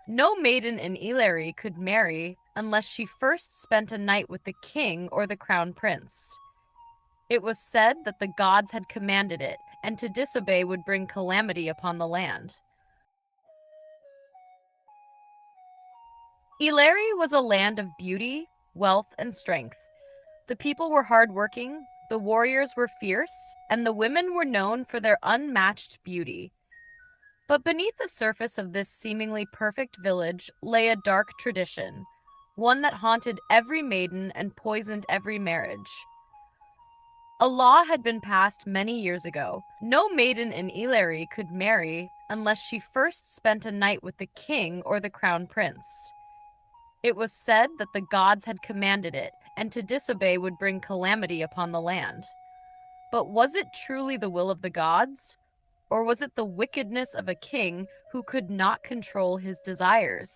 No maiden in Ilérí could marry unless she first spent a night with the king or the crown prince. It was said that the gods had commanded it, and to disobey would bring calamity upon the land. Ilérí was a land of beauty, wealth, and strength. The people were hardworking, the warriors were fierce, and the women were known for their unmatched beauty. But beneath the surface of this seemingly perfect village lay a dark tradition, one that haunted every maiden and poisoned every marriage. A law had been passed many years ago. No maiden in Ilérí could marry unless she first spent a night with the king or the crown prince. It was said that the gods had commanded it, and to disobey would bring calamity upon the land. But was it truly the will of the gods? Or was it the wickedness of a king who could not control his desires?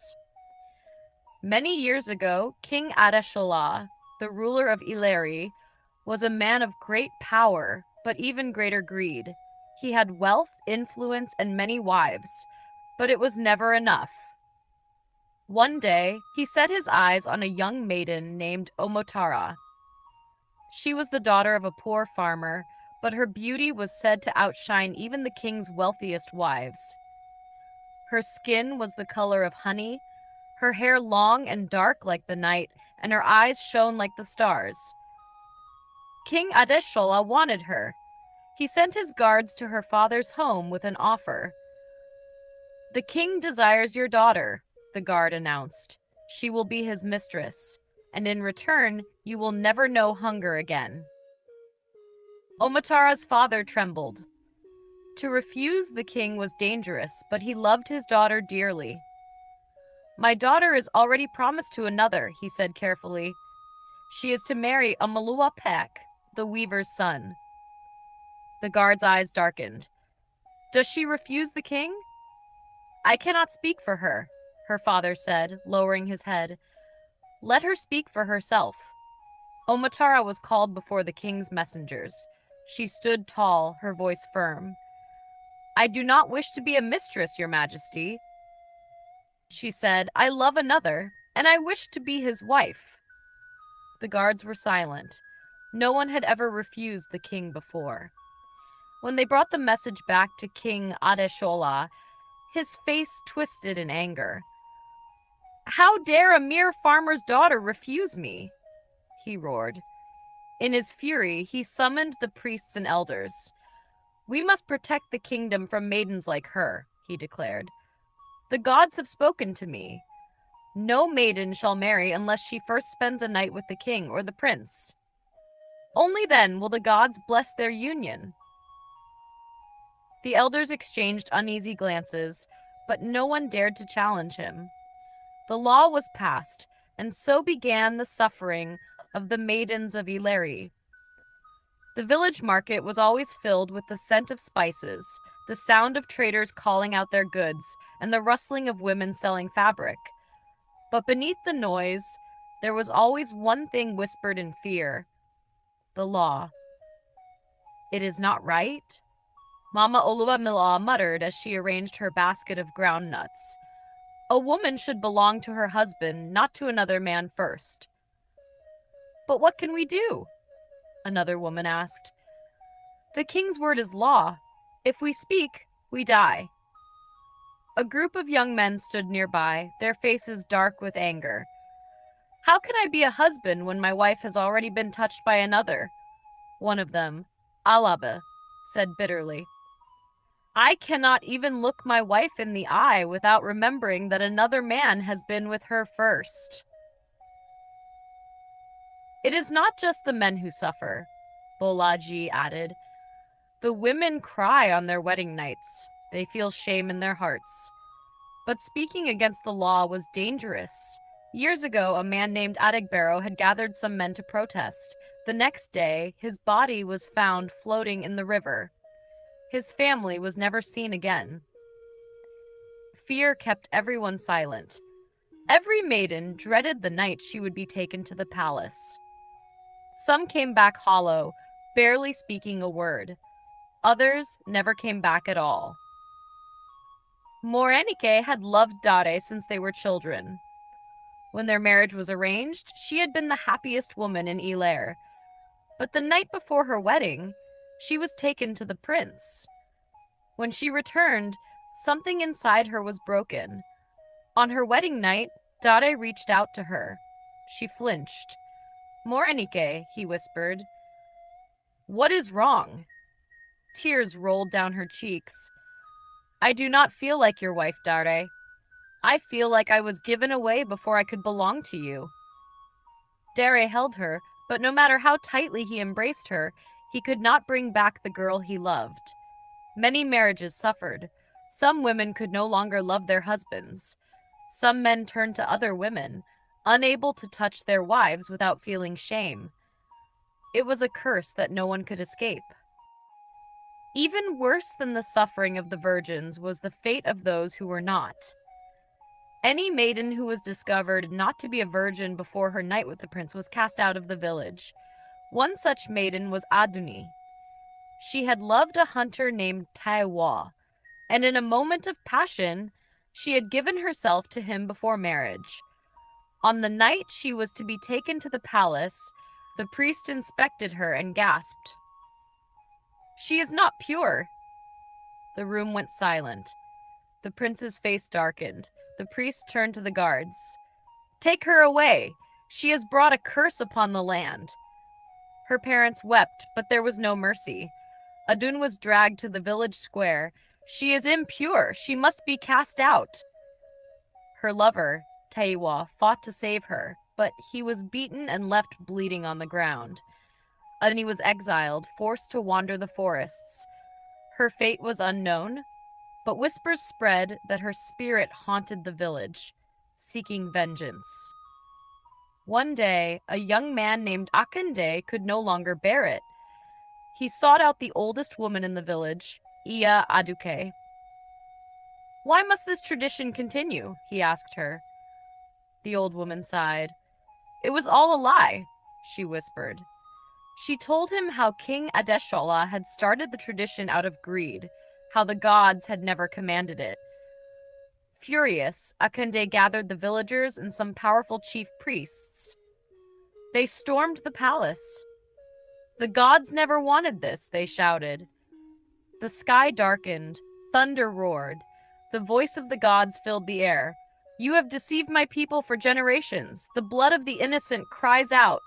Many years ago, King Adesholah, the ruler of Ilérí, was a man of great power, but even greater greed. He had wealth, influence, and many wives, but it was never enough. One day, he set his eyes on a young maiden named Omotara. She was the daughter of a poor farmer, but her beauty was said to outshine even the king's wealthiest wives. Her skin was the color of honey, her hair long and dark like the night, and her eyes shone like the stars. King Adesholah wanted her. He sent his guards to her father's home with an offer. "The king desires your daughter," the guard announced. "She will be his mistress, and in return, you will never know hunger again." Omotara's father trembled. To refuse the king was dangerous, but he loved his daughter dearly. "My daughter is already promised to another," he said carefully. "She is to marry Amaluapek, the weaver's son." The guard's eyes darkened. "Does she refuse the king?" "I cannot speak for her," her father said, lowering his head. "Let her speak for herself." Omotara was called before the king's messengers. She stood tall, her voice firm. "I do not wish to be a mistress, your majesty," she said. "I love another, and I wish to be his wife." The guards were silent. No one had ever refused the king before. When they brought the message back to King Adesholah, his face twisted in anger. "How dare a mere farmer's daughter refuse me?" he roared. In his fury, he summoned the priests and elders. "We must protect the kingdom from maidens like her," he declared. "The gods have spoken to me. No maiden shall marry unless she first spends a night with the king or the prince. Only then will the gods bless their union." The elders exchanged uneasy glances, but no one dared to challenge him. The law was passed, and so began the suffering of the maidens of Ilérí. The village market was always filled with the scent of spices, the sound of traders calling out their goods, and the rustling of women selling fabric. But beneath the noise, there was always one thing whispered in fear: the law. "It is not right," Mama Oluwamila muttered as she arranged her basket of ground nuts. "A woman should belong to her husband, not to another man first." "But what can we do?" another woman asked. "The king's word is law. If we speak, we die." A group of young men stood nearby, their faces dark with anger. "How can I be a husband when my wife has already been touched by another?" One of them, Alaba, said bitterly. "I cannot even look my wife in the eye without remembering that another man has been with her first." "It is not just the men who suffer," Bolaji added. "The women cry on their wedding nights. They feel shame in their hearts. But speaking against the law was dangerous. Years ago, a man named Adigbaro had gathered some men to protest. The next day, his body was found floating in the river. His family was never seen again. Fear kept everyone silent. Every maiden dreaded the night she would be taken to the palace. Some came back hollow, barely speaking a word. Others never came back at all. Morenike had loved Dare since they were children. When their marriage was arranged, she had been the happiest woman in Ilérí. But the night before her wedding, she was taken to the prince. When she returned, something inside her was broken. On her wedding night, Dare reached out to her. She flinched. Morenike, he whispered. What is wrong? Tears rolled down her cheeks. I do not feel like your wife, Dare. I feel like I was given away before I could belong to you. Dare held her, but no matter how tightly he embraced her, he could not bring back the girl he loved. Many marriages suffered. Some women could no longer love their husbands. Some men turned to other women, unable to touch their wives without feeling shame. It was a curse that no one could escape. Even worse than the suffering of the virgins was the fate of those who were not. Any maiden who was discovered not to be a virgin before her night with the prince was cast out of the village. One such maiden was Aduni. She had loved a hunter named Taiwa, and in a moment of passion, she had given herself to him before marriage. On the night she was to be taken to the palace, the priest inspected her and gasped, "She is not pure." The room went silent. The prince's face darkened. The priest turned to the guards. "Take her away. She has brought a curse upon the land." Her parents wept, but there was no mercy. Adun was dragged to the village square. "She is impure. She must be cast out." Her lover, Taiwa, fought to save her, but he was beaten and left bleeding on the ground. Aduni was exiled, forced to wander the forests. Her fate was unknown, but whispers spread that her spirit haunted the village, seeking vengeance. One day, a young man named Akande could no longer bear it. He sought out the oldest woman in the village, Iya Aduke. "Why must this tradition continue?" he asked her. The old woman sighed. "It was all a lie," she whispered. She told him how King Adeshola had started the tradition out of greed, how the gods had never commanded it. Furious, Akande gathered the villagers and some powerful chief priests. They stormed the palace. "The gods never wanted this," they shouted. The sky darkened, thunder roared. The voice of the gods filled the air. "You have deceived my people for generations. The blood of the innocent cries out."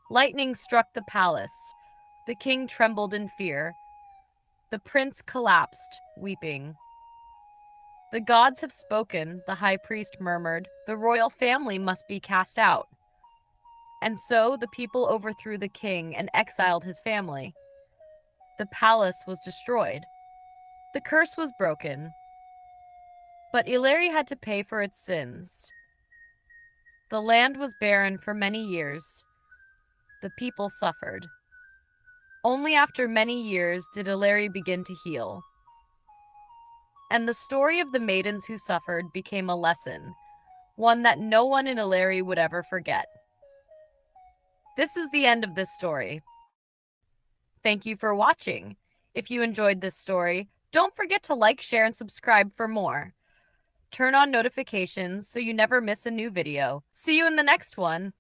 Lightning struck the palace. The king trembled in fear. The prince collapsed, weeping. "The gods have spoken," the high priest murmured. "The royal family must be cast out." And so the people overthrew the king and exiled his family. The palace was destroyed. The curse was broken. But Ilérí had to pay for its sins. The land was barren for many years. The people suffered. Only after many years did Ilérí begin to heal. And the story of the maidens who suffered became a lesson, one that no one in Ilérí would ever forget. This is the end of this story. Thank you for watching. If you enjoyed this story, don't forget to like, share, and subscribe for more. Turn on notifications so you never miss a new video. See you in the next one.